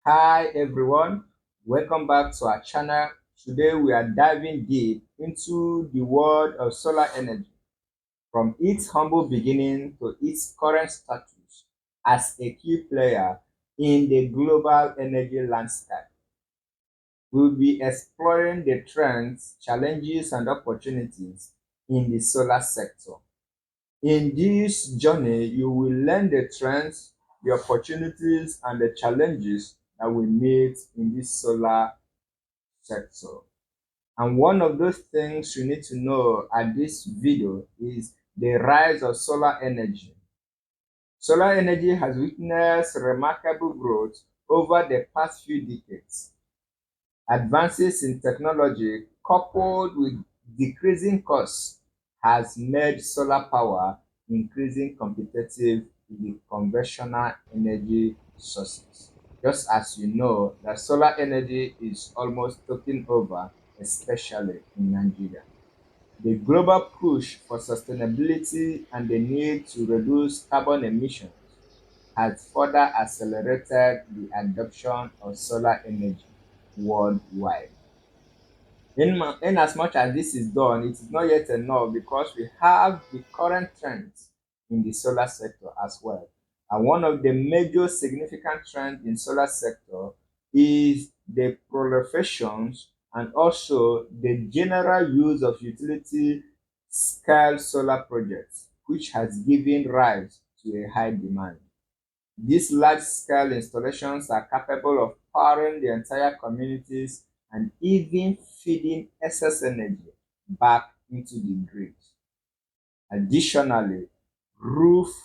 Hi everyone, welcome back to our channel. Today we are diving deep into the world of solar energy, from its humble beginning to its current status as a key player in the global energy landscape. We'll be exploring the trends, challenges, and opportunities in the solar sector. In this journey, you will learn the trends, the opportunities, and the challenges that we meet in this solar sector. And one of those things you need to know at this video is the rise of solar energy. Solar energy has witnessed remarkable growth over the past few decades. Advances in technology coupled with decreasing costs has made solar power increasingly competitive with conventional energy sources. Just as you know that solar energy is almost taking over, especially in Nigeria. The global push for sustainability and the need to reduce carbon emissions has further accelerated the adoption of solar energy worldwide. In as much as this is done, it is not yet enough because we have the current trends in the solar sector as well. And one of the major significant trends in solar sector is the proliferation and also the general use of utility scale solar projects, which has given rise to a high demand. These large-scale installations are capable of powering the entire communities and even feeding excess energy back into the grid. Additionally, rooftop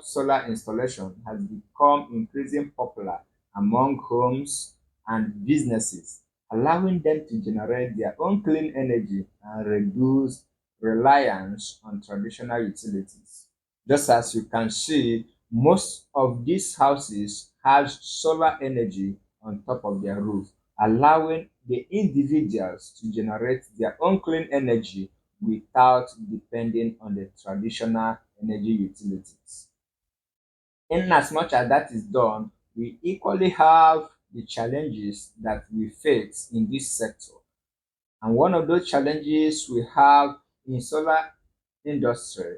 solar installation has become increasingly popular among homes and businesses, allowing them to generate their own clean energy and reduce reliance on traditional utilities. Just as you can see, most of these houses have solar energy on top of their roof, allowing the individuals to generate their own clean energy without depending on the traditional energy utilities. In as much as that is done, we equally have the challenges that we face in this sector. And one of those challenges we have in solar industry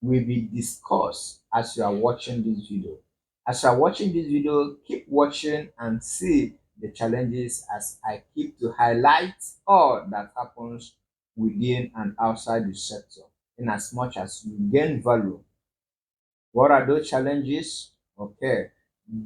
will be discussed as you are watching this video. As you are watching this video, keep watching and see the challenges as I keep to highlight all that happens within and outside the sector in as much as you gain value. What are those challenges? Okay.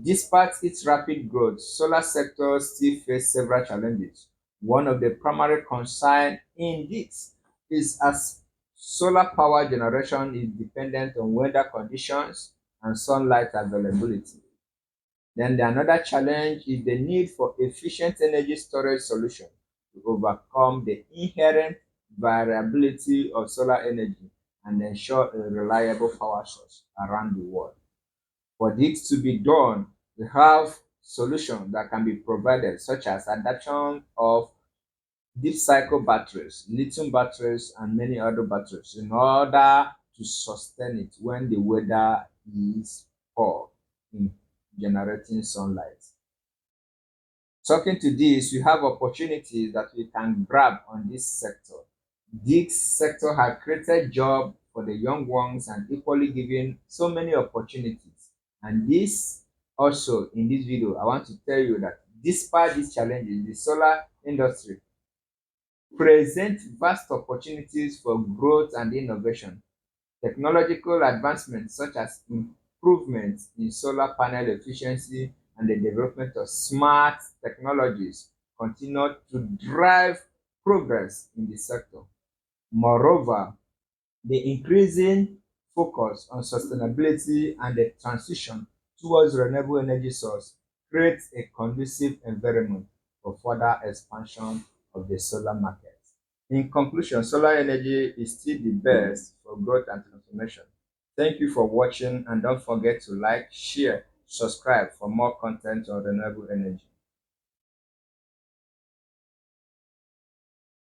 Despite its rapid growth, solar sector still face several challenges. One of the primary concerns in this is as solar power generation is dependent on weather conditions and sunlight availability. Then another challenge is the need for efficient energy storage solution to overcome the inherent variability of solar energy and ensure a reliable power source around the world. For this to be done, we have solutions that can be provided, such as adoption of deep cycle batteries, lithium batteries, and many other batteries in order to sustain it when the weather is poor in generating sunlight. Talking to this, we have opportunities that we can grab on this sector. This sector has created jobs for the young ones and equally given so many opportunities. And this also in this video, I want to tell you that despite these challenges, the solar industry present vast opportunities for growth and innovation. Technological advancements such as improvements in solar panel efficiency and the development of smart technologies continue to drive progress in the sector. Moreover, the increasing focus on sustainability and the transition towards renewable energy source creates a conducive environment for further expansion of the solar market. In conclusion, solar energy is still the best for growth and transformation. Thank you for watching and don't forget to like, share, subscribe for more content on renewable energy.